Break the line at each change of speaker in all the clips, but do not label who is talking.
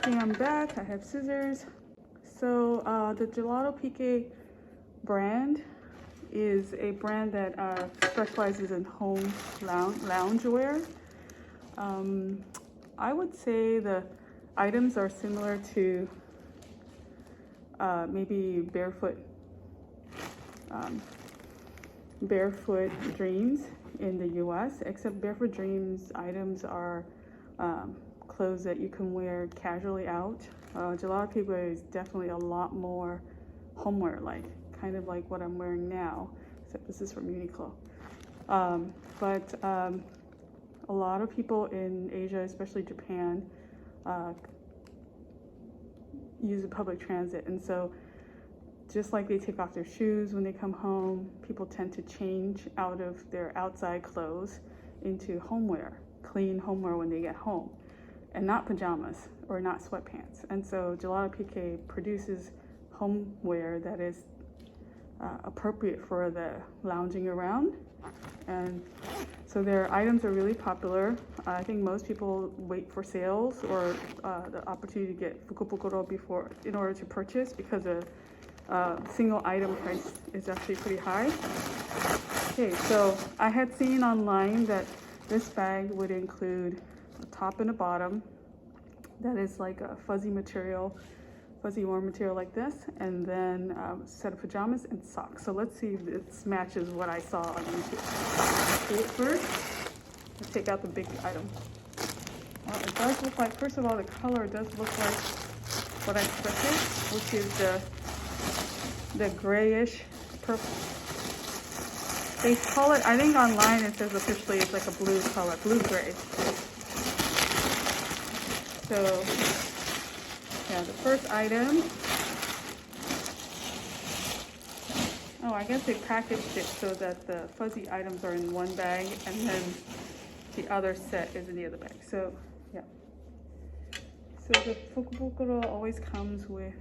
Okay, I'm back. I have scissors. So the Gelato Pique brand is a brand that specializes in home loungewear. I would say the items are similar to maybe Barefoot Dreams in the US, except Barefoot Dreams items are clothes that you can wear casually out. Gelato Pique is definitely a lot more homeware like, kind of like what I'm wearing now, except this is from Uniqlo. But a lot of people in Asia, especially Japan, use the public transit, and so just like they take off their shoes when they come home, people tend to change out of their outside clothes into homeware, clean homeware when they get home, and not pajamas or not sweatpants. And so Gelato Pique produces homeware that is appropriate for the lounging around. And so their items are really popular. I think most people wait for sales or the opportunity to get fukupukuro before in order to purchase, because a single item price is actually pretty high. Okay, so I had seen online that this bag would include a top and a bottom that is like a fuzzy warm material like this, and then a set of pajamas and socks. So let's see if this matches what I saw on YouTube. Okay, first, let's take out the big item. Well, it does look like, first of all, the color does look like what I expected, which is the grayish purple. They call it, I think online it says officially it's like a blue color, blue-gray. So, yeah, the first item. Oh, I guess they packaged it so that the fuzzy items are in one bag and then the other set is in the other bag. So, yeah. So the fukupukuro always comes with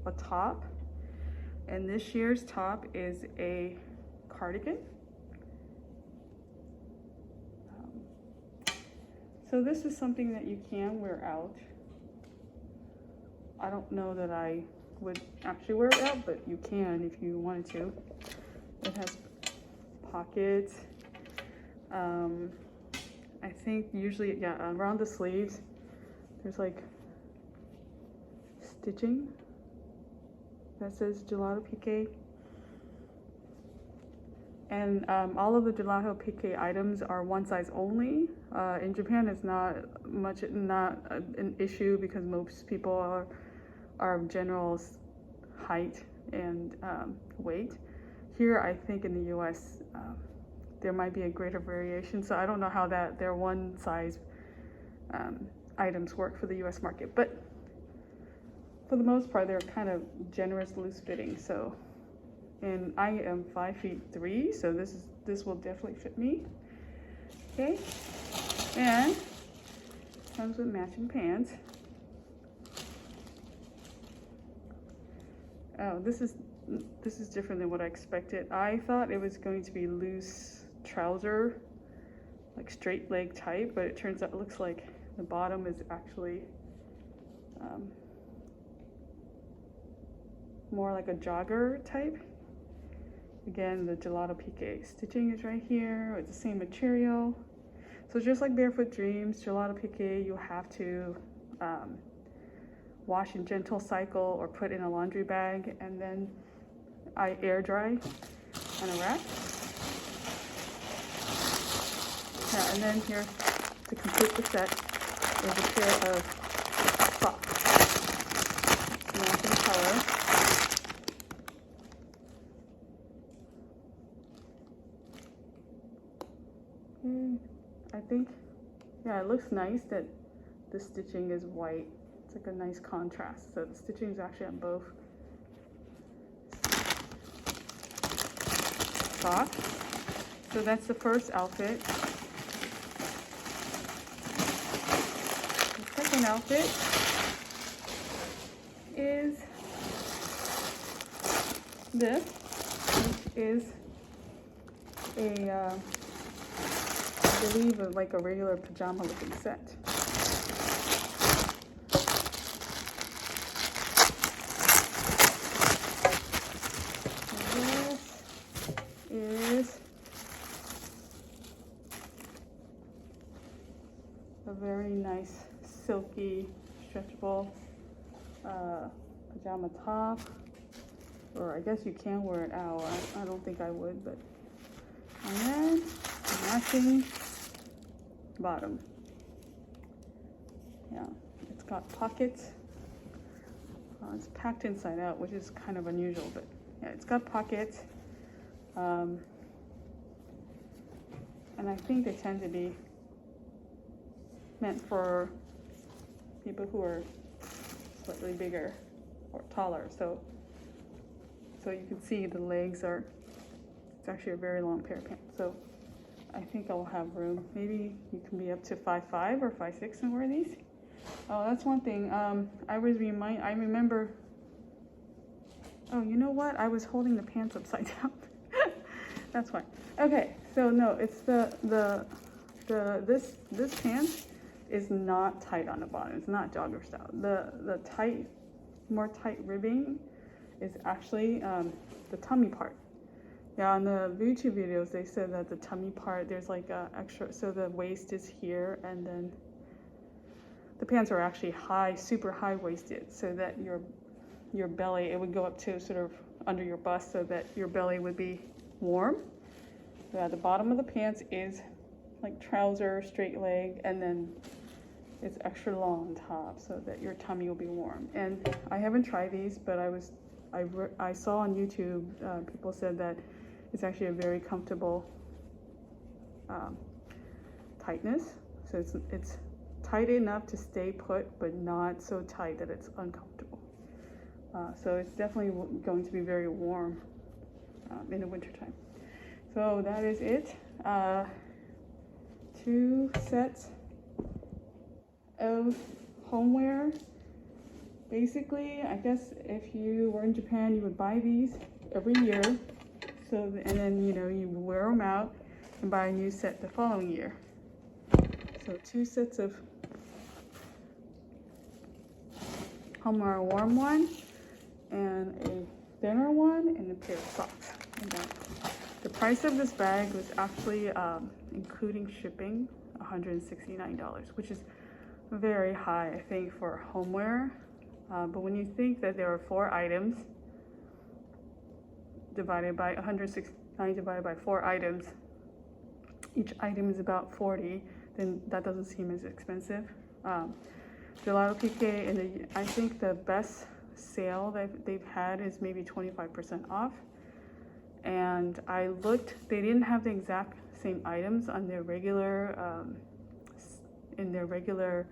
a top. And this year's top is a cardigan. So this is something that you can wear out. I don't know that I would actually wear it out, but you can if you wanted to. It has pockets. I think usually, yeah, around the sleeves, there's like stitching that says Gelato Pique. And all of the Gelato Pique items are one size only. In Japan, it's not an issue because most people are of general height and weight. Here, I think in the US, there might be a greater variation. So I don't know how their one size items work for the US market. But for the most part, they're kind of generous, loose fitting. So, and I am 5'3", so this will definitely fit me. Okay, and comes with matching pants. Oh, this is different than what I expected. I thought it was going to be loose trouser, like straight leg type, but it turns out it looks like the bottom is actually more like a jogger type. Again, the Gelato Pique stitching is right here. It's the same material. So just like Barefoot Dreams, Gelato Pique, you have to wash in gentle cycle or put in a laundry bag, and then I air dry on a rack. Yeah, and then here, to complete the set, is a pair of socks. Matching color. I think, yeah, it looks nice that the stitching is white. It's like a nice contrast. So the stitching is actually on both socks. So that's the first outfit. The second outfit is this, which is a I believe like a regular pajama looking set. stretchable pajama top, or I guess you can wear it out. I don't think I would, but. And then matching bottom. Yeah, it's got pockets. It's packed inside out, which is kind of unusual, but yeah, it's got pockets. And I think they tend to be meant for people who are slightly bigger or taller. So you can see the legs are, it's actually a very long pair of pants. So I think I'll have room. Maybe you can be up to 5'5" or 5'6" and wear these. Oh, that's one thing. I remember, oh, you know what? I was holding the pants upside down. That's fine. Okay, so no, it's this pants is not tight on the bottom. It's not jogger style. The more tight ribbing is actually the tummy part. Yeah, on the YouTube videos, they said that the tummy part, there's like a extra, so the waist is here, and then the pants are actually high, super high waisted, so that your belly, it would go up to sort of under your bust so that your belly would be warm. Yeah, the bottom of the pants is like trouser, straight leg, and then it's extra long on top so that your tummy will be warm. And I haven't tried these, but I saw on YouTube, people said that it's actually a very comfortable tightness. So it's tight enough to stay put, but not so tight that it's uncomfortable. So it's definitely going to be very warm in the wintertime. So that is it. 2 sets of homeware. Basically, I guess if you were in Japan, you would buy these every year. So, and then, you know, you wear them out and buy a new set the following year. So 2 sets of homeware, a warm one, and a thinner one, and a pair of socks. And then the price of this bag was actually, including shipping, $169, which is very high, I think, for homeware. But when you think that there are 4 items divided by 169 divided by 4 items, each item is about 40, then that doesn't seem as expensive. Gelato Pique, and I think the best sale that they've had is maybe 25% off. And I looked, they didn't have the exact same items on their regular, in their regular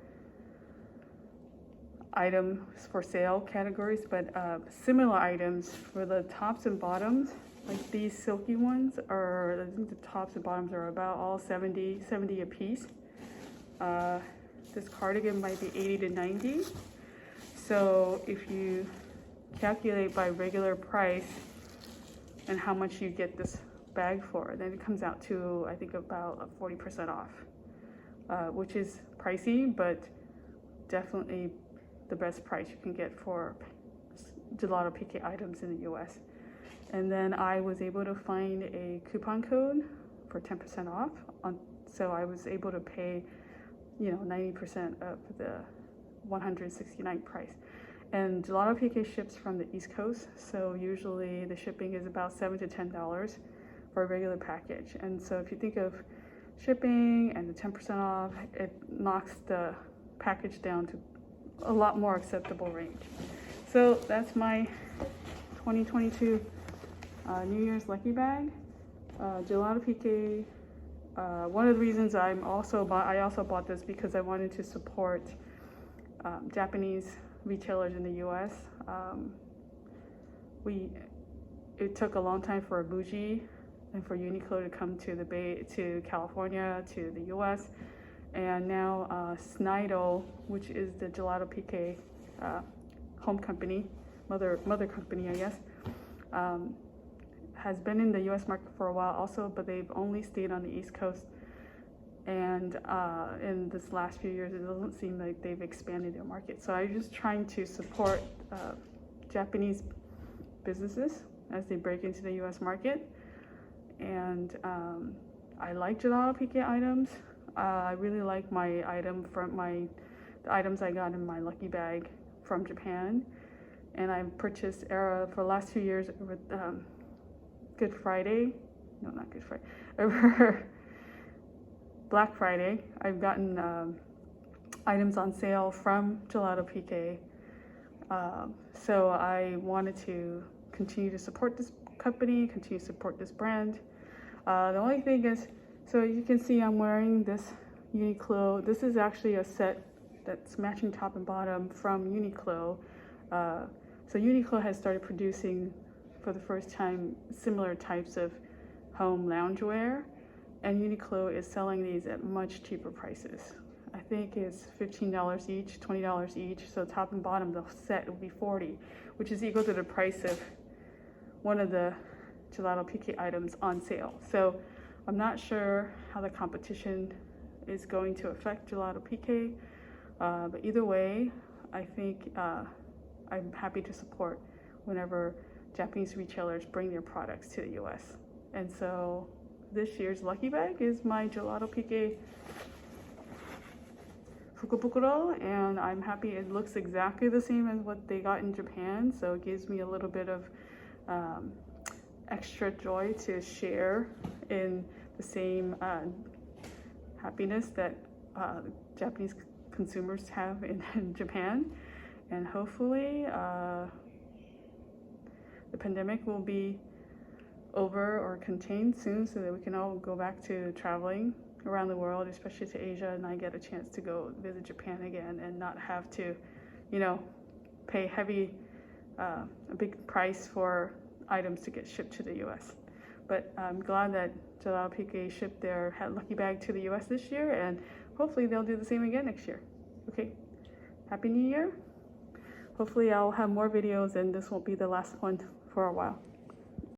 items for sale categories, but similar items for the tops and bottoms, like these silky ones are, I think the tops and bottoms are about all 70 a piece. This cardigan might be 80 to 90. So if you calculate by regular price and how much you get this bag for, then it comes out to, I think, about 40% off, which is pricey, but definitely the best price you can get for Gelato Pique items in the US. And then I was able to find a coupon code for 10% off. So I was able to pay, you know, 90% of the $169 price. And Gelato Pique ships from the East Coast, so usually the shipping is about $7 to $10 for a regular package. And so if you think of shipping and the 10% off, it knocks the package down to a lot more acceptable range. So that's my 2022 New Year's lucky bag. Gelato Pique. One of the reasons I also bought this because I wanted to support Japanese retailers in the U.S. It took a long time for Muji and for Uniqlo to come to California, to the U.S. And now Snido, which is the Gelato Pique home company, mother company, I guess, has been in the U.S. market for a while also, but they've only stayed on the East Coast. And in this last few years, it doesn't seem like they've expanded their market. So I'm just trying to support Japanese businesses as they break into the U.S. market. And I like Gelato Pique items. I really like my item from my the items I got in my lucky bag from Japan. And I've purchased for the last 2 years over Good Friday. No, not Good Friday. Over Black Friday, I've gotten items on sale from Gelato Pique. So I wanted to continue to support this company, continue to support this brand. The only thing is, so you can see I'm wearing this Uniqlo. This is actually a set that's matching top and bottom from Uniqlo. So Uniqlo has started producing for the first time similar types of home loungewear, and Uniqlo is selling these at much cheaper prices. I think it's $15 each, $20 each. So top and bottom, the set will be $40, which is equal to the price of one of the Gelato Pique items on sale. So I'm not sure how the competition is going to affect Gelato Pique, but either way, I think I'm happy to support whenever Japanese retailers bring their products to the US. And so this year's lucky bag is my Gelato Pique Fukubukuro, and I'm happy it looks exactly the same as what they got in Japan, so it gives me a little bit of extra joy to share in the same happiness that Japanese consumers have in Japan. And hopefully the pandemic will be over or contained soon so that we can all go back to traveling around the world, especially to Asia, and I get a chance to go visit Japan again and not have to, pay a big price for items to get shipped to the US. But I'm glad that Gelato Pique shipped their lucky bag to the US this year, and hopefully they'll do the same again next year. Okay, Happy New Year. Hopefully I'll have more videos and this won't be the last one for a while.